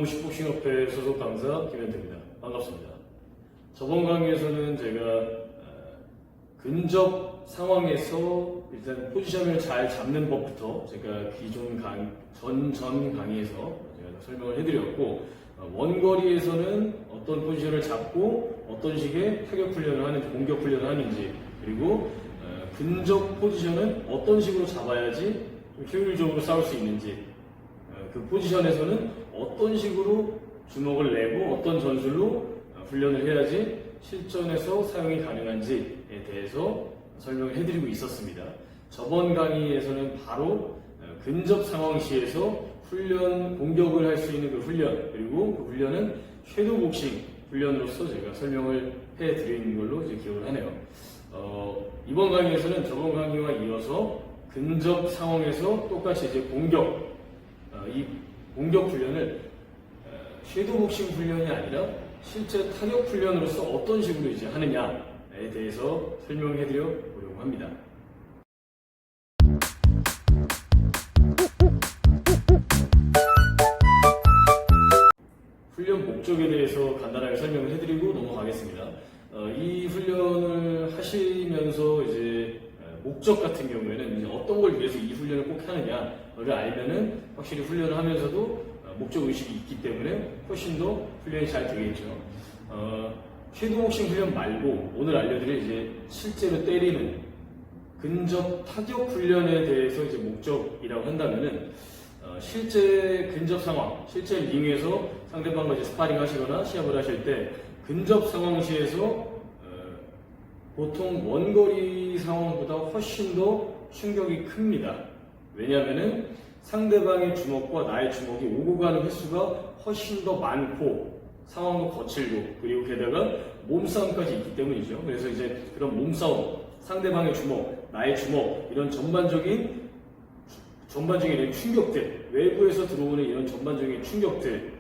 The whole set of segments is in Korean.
전남시 복싱협회 소속 강사 김현태입니다. 반갑습니다. 저번 강의에서는 제가 근접 상황에서 일단 포지션을 잘 잡는 법부터 제가 기존 전 강의에서 제가 설명을 해드렸고, 원거리에서는 어떤 포지션을 잡고 어떤 식의 타격 훈련을 하는지, 공격 훈련을 하는지, 그리고 근접 포지션은 어떤 식으로 잡아야지 좀 효율적으로 싸울 수 있는지, 그 포지션에서는 어떤 식으로 주먹을 내고 어떤 전술로 훈련을 해야지 실전에서 사용이 가능한지에 대해서 설명을 해드리고 있었습니다. 저번 강의에서는 바로 근접 상황 시에서 공격을 할 수 있는 그 훈련, 그리고 그 훈련은 섀도우 복싱 훈련으로서 제가 설명을 해드린 걸로 이제 기억을 하네요. 이번 강의에서는 저번 강의와 이어서 근접 상황에서 똑같이 이제 이 공격 훈련을 섀도우 복싱 훈련이 아니라 실제 타격 훈련으로서 어떤 식으로 이제 하느냐에 대해서 설명해 드려 보려고 합니다. 훈련 목적에 대해서 간단하게 설명을 해드리고 넘어가겠습니다. 이 훈련을 하시면서 이제 목적 같은 경우에는 이제 어떤 걸 위해서 이 훈련을 꼭 하느냐를 알면은 확실히 훈련을 하면서도 목적 의식이 있기 때문에 훨씬 더 훈련이 잘 되겠죠. 섀도우 복싱 훈련 말고 오늘 알려드릴 이제 실제로 때리는 근접 타격 훈련에 대해서 이제 목적이라고 한다면은 실제 근접 상황, 실제 링에서 상대방과 이제 스파링 하시거나 시합을 하실 때 근접 상황 시에서 보통 원거리 상황보다 훨씬 더 충격이 큽니다. 왜냐하면은 상대방의 주먹과 나의 주먹이 오고 가는 횟수가 훨씬 더 많고 상황도 거칠고, 그리고 게다가 몸싸움까지 있기 때문이죠. 그래서 이제 그런 몸싸움, 상대방의 주먹, 나의 주먹, 이런 전반적인 이런 충격들, 외부에서 들어오는 이런 전반적인 충격들,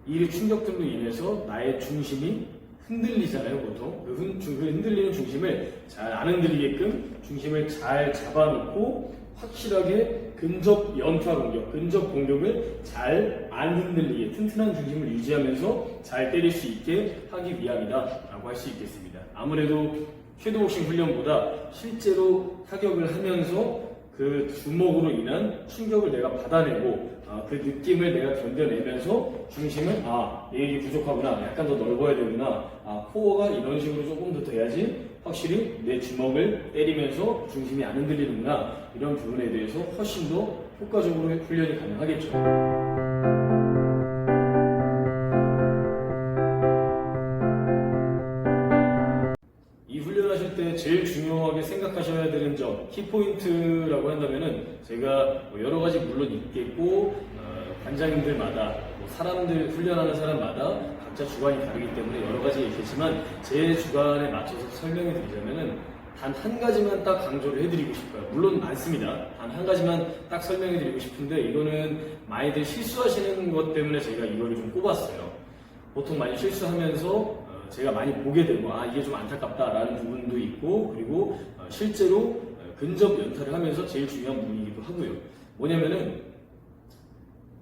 이 충격들로 인해서 나의 중심이 흔들리잖아요, 보통. 그 흔들리는 중심을 잘 안 흔들리게끔 중심을 잘 잡아놓고 확실하게 근접 연타 공격, 근접 공격을 잘 안 흔들리게 튼튼한 중심을 유지하면서 잘 때릴 수 있게 하기 위함이다라고 할 수 있겠습니다. 아무래도 섀도우 복싱 훈련보다 실제로 타격을 하면서 그 주먹으로 인한 충격을 내가 받아내고 그 느낌을 내가 견뎌내면서 중심을 얘 부족하구나, 약간 더 넓어야 되구나, 코어가 이런 식으로 조금 더 돼야지 확실히 내 주먹을 때리면서 중심이 안 흔들리는구나, 이런 부분에 대해서 훨씬 더 효과적으로 훈련이 가능하겠죠. 이 훈련하실 때 제일 중요하게 생각하셔야 되는 점, 키포인트라고 한다면은 제가 여러 가지 물론 있겠고, 관장님들마다 사람들 훈련하는 사람마다 각자 주관이 다르기 때문에 여러 가지 있겠지만 제 주관에 맞춰서 설명해 드리자면은 단 한 가지만 딱 강조를 해드리고 싶어요. 물론 많습니다. 단 한 가지만 딱 설명해 드리고 싶은데, 이거는 많이들 실수하시는 것 때문에 제가 이거를 좀 꼽았어요. 보통 많이 실수하면서 제가 많이 보게 되고 이게 좀 안타깝다라는 부분도 있고, 그리고 실제로 근접 연타를 하면서 제일 중요한 부분이기도 하고요. 뭐냐면은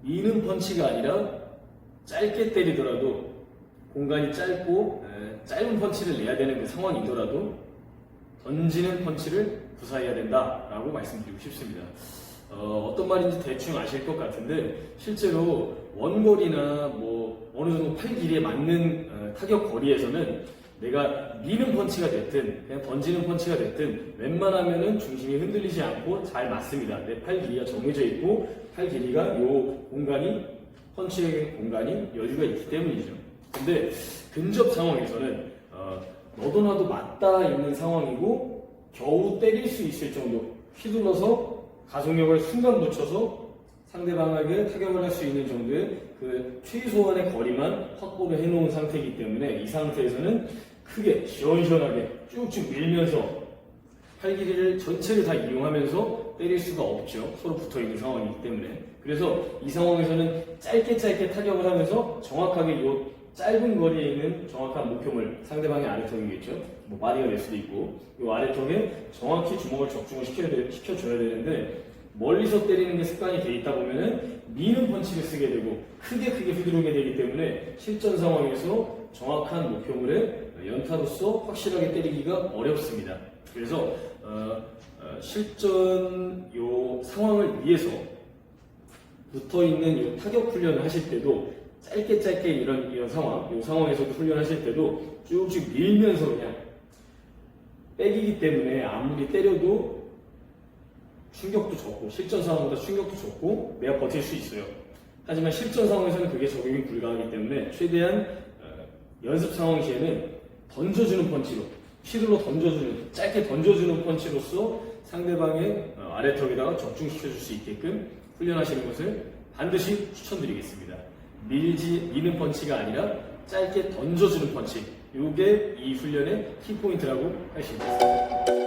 미는 펀치가 아니라 짧게 때리더라도, 공간이 짧고 짧은 펀치를 내야 되는 그 상황이더라도 던지는 펀치를 구사해야 된다라고 말씀드리고 싶습니다. 어떤 말인지 대충 아실 것 같은데, 실제로 원거리나 어느 정도 팔 길이에 맞는 타격 거리에서는 내가 미는 펀치가 됐든 그냥 던지는 펀치가 됐든 웬만하면은 중심이 흔들리지 않고 잘 맞습니다. 내 팔 길이가 정해져 있고 팔 길이가 요 공간이, 펀치의 공간이 여유가 있기 때문이죠. 근데 근접 상황에서는 너도 나도 맞닿아 있는 상황이고 겨우 때릴 수 있을 정도, 휘둘러서 가속력을 순간 붙여서 상대방에게 타격을 할 수 있는 정도의 그 최소한의 거리만 확보를 해놓은 상태이기 때문에 이 상태에서는 크게 시원시원하게 쭉쭉 밀면서 팔 길이를 전체를 다 이용하면서 때릴 수가 없죠. 서로 붙어있는 상황이기 때문에. 그래서 이 상황에서는 짧게 타격을 하면서 정확하게 이 짧은 거리에 있는 정확한 목표물, 상대방의 아래턱이겠죠. 바디가 될 수도 있고, 이 아래턱에 정확히 주먹을 적중을 시켜줘야 되는데, 멀리서 때리는 게 습관이 돼 있다 보면은 미는 펀치를 쓰게 되고 크게 휘두르게 되기 때문에 실전 상황에서 정확한 목표물에 연타로서 확실하게 때리기가 어렵습니다. 그래서 실전 요 상황을 위해서 붙어 있는 요 타격 훈련을 하실 때도 짧게 이런 상황, 요 상황에서도 훈련하실 때도 쭉쭉 밀면서 그냥 백이기 때문에 아무리 때려도 충격도 적고 실전 상황보다 충격도 적고 내가 버틸 수 있어요. 하지만 실전 상황에서는 그게 적용이 불가하기 때문에 최대한 연습 상황 시에는 던져주는 펀치로 휘둘러 던져주는 짧게 던져주는 펀치로서 상대방의 아래턱에다가 적중시켜줄 수 있게끔 훈련하시는 것을 반드시 추천드리겠습니다. 미는 펀치가 아니라 짧게 던져주는 펀치, 이게 이 훈련의 키포인트라고 할 수 있습니다.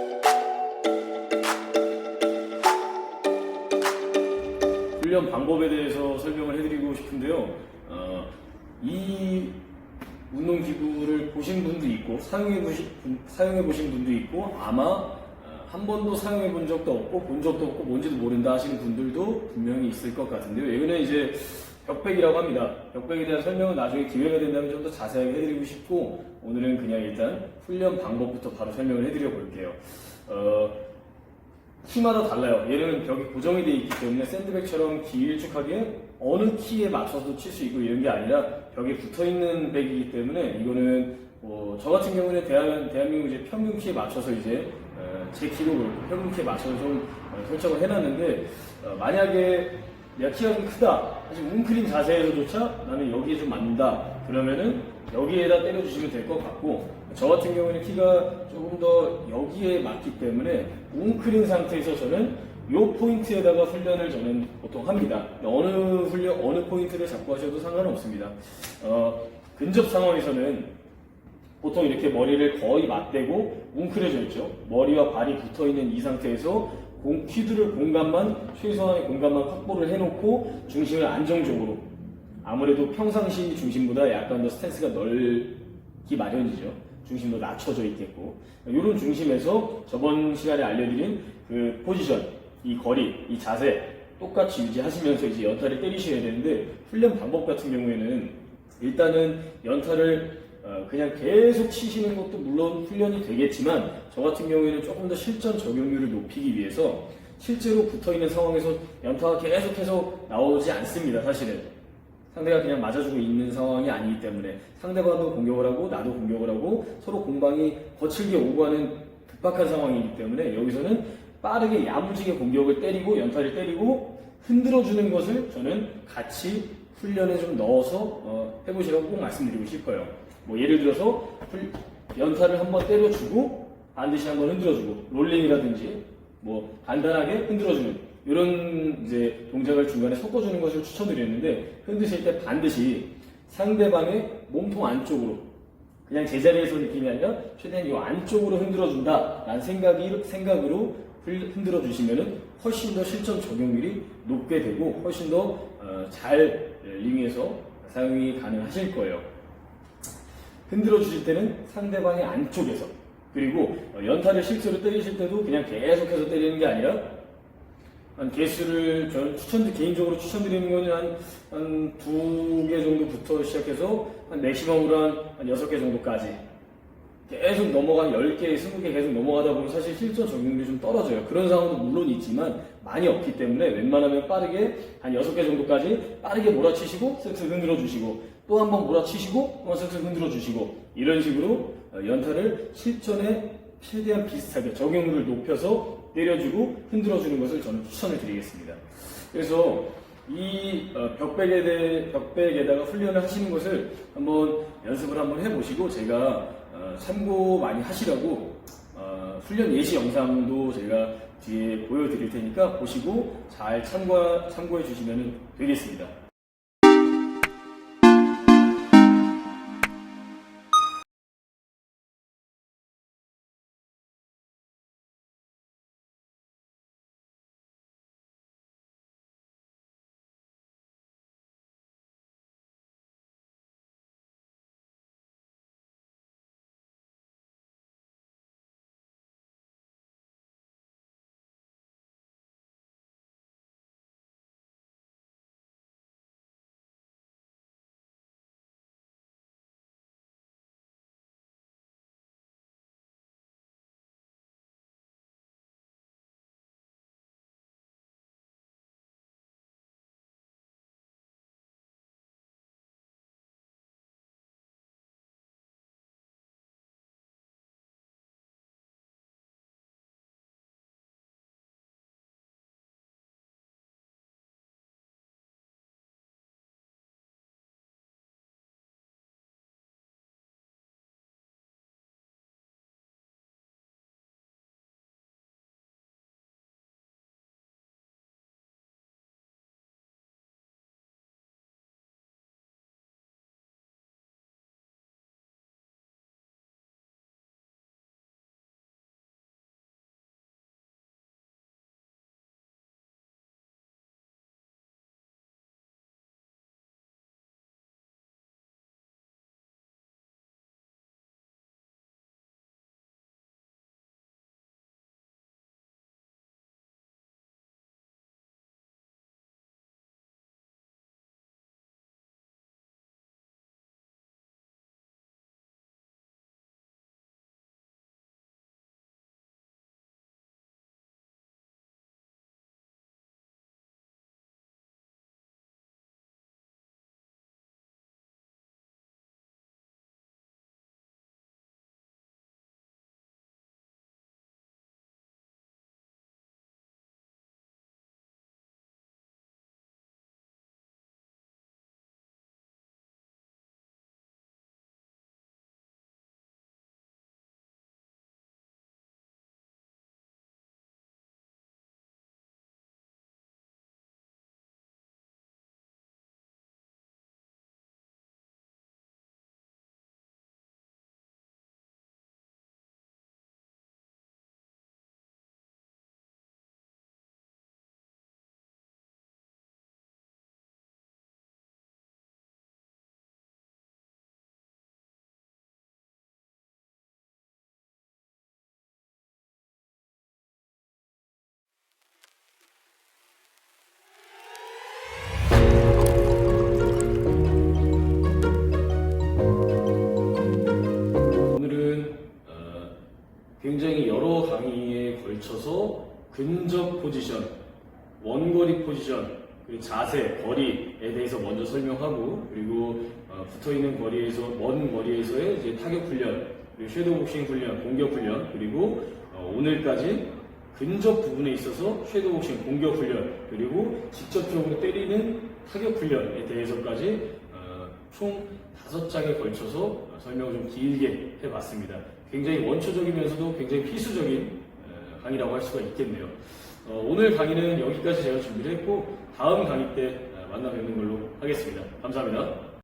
훈련 방법에 대해서 설명을 해드리고 싶은데요. 이 운동기구를 보신 분도 있고 사용해 보신 분도 있고 아마 한 번도 사용해 본 적도 없고 본 적도 없고 뭔지도 모른다 하시는 분들도 분명히 있을 것 같은데요. 이거는 이제 벽백이라고 합니다. 벽백에 대한 설명은 나중에 기회가 된다면 좀 더 자세하게 해드리고 싶고 오늘은 그냥 일단 훈련 방법부터 바로 설명을 해드려 볼게요. 키마다 달라요. 얘는 벽이 고정이 되어 있기 때문에 샌드백처럼 길쭉하게 어느 키에 맞춰서 칠 수 있고 이런 게 아니라 벽에 붙어 있는 백이기 때문에 이거는 저 같은 경우는 대한민국 이제 평균 키에 맞춰서 이제 제 키로 평균 키에 맞춰서 좀 설정을 해놨는데 만약에 내가 키가 좀 크다, 사실 웅크린 자세에서조차 나는 여기에 좀 맞는다 그러면은 여기에다 때려주시면 될 것 같고 저 같은 경우는 키가 조금 더 여기에 맞기 때문에 웅크린 상태에서 저는 이 포인트에다가 훈련을 저는 보통 합니다. 어느 포인트를 잡고 하셔도 상관없습니다. 근접 상황에서는 보통 이렇게 머리를 거의 맞대고 웅크려져 있죠. 머리와 발이 붙어 있는 이 상태에서 휘두를 공간만 최소한의 공간만 확보를 해놓고 중심을 안정적으로 아무래도 평상시 중심보다 약간 더 스탠스가 넓기 마련이죠. 중심도 낮춰져 있겠고 이런 중심에서 저번 시간에 알려드린 그 포지션, 이 거리, 이 자세 똑같이 유지하시면서 이제 연타를 때리셔야 되는데 훈련 방법 같은 경우에는 일단은 연타를 그냥 계속 치시는 것도 물론 훈련이 되겠지만 저 같은 경우에는 조금 더 실전 적용률을 높이기 위해서 실제로 붙어있는 상황에서 연타가 계속해서 나오지 않습니다. 사실은 상대가 그냥 맞아주고 있는 상황이 아니기 때문에 상대방도 공격을 하고 나도 공격을 하고 서로 공방이 거칠게 오고 하는 급박한 상황이기 때문에 여기서는 빠르게 야무지게 공격을 때리고 연타를 때리고 흔들어주는 것을 저는 같이 훈련에 좀 넣어서 해보시라고 꼭 말씀드리고 싶어요. 뭐 예를 들어서 연타를 한번 때려주고 반드시 한번 흔들어주고 롤링이라든지 뭐 간단하게 흔들어주는 이런 이제 동작을 중간에 섞어주는 것을 추천드렸는데 흔드실 때 반드시 상대방의 몸통 안쪽으로 그냥 제자리에서 느낌이 아니라 최대한 이 안쪽으로 흔들어준다라는 생각으로 흔들어주시면 훨씬 더 실전 적용률이 높게 되고 훨씬 더 잘 링에서 사용이 가능하실 거예요. 흔들어 주실 때는 상대방의 안쪽에서 그리고 연타를 실제로 때리실 때도 그냥 계속해서 때리는 게 아니라 한 개수를 저는 개인적으로 추천드리는 거는 한 2개 정도부터 시작해서 한 맥시멈으로 한 6개 정도까지 계속 넘어간 10개, 20개 계속 넘어가다 보면 사실 실전 적용률이 좀 떨어져요. 그런 상황도 물론 있지만 많이 없기 때문에 웬만하면 빠르게 한 6개 정도까지 빠르게 몰아치시고 슬슬 흔들어 주시고 또 한 번 몰아치시고 슬슬 흔들어 주시고 이런 식으로 연타를 실전에 최대한 비슷하게 적용률을 높여서 때려주고 흔들어 주는 것을 저는 추천을 드리겠습니다. 그래서 이 벽백에다가 훈련을 하시는 것을 한번 연습을 한번 해보시고 제가 참고 많이 하시라고 훈련 예시 영상도 제가 뒤에 보여드릴 테니까 보시고 잘 참고해 주시면 되겠습니다. 굉장히 여러 강의에 걸쳐서 근접 포지션, 원거리 포지션, 그리고 자세, 거리에 대해서 먼저 설명하고, 그리고 붙어있는 거리에서, 먼 거리에서의 이제 타격 훈련, 그리고 섀도우 복싱 훈련, 공격 훈련, 그리고 오늘까지 근접 부분에 있어서 섀도우 복싱 공격 훈련, 그리고 직접적으로 때리는 타격 훈련에 대해서까지 총 5장에 걸쳐서 설명을 좀 길게 해봤습니다. 굉장히 원초적이면서도 굉장히 필수적인 강의라고 할 수가 있겠네요. 오늘 강의는 여기까지 제가 준비를 했고, 다음 강의 때 만나 뵙는 걸로 하겠습니다. 감사합니다.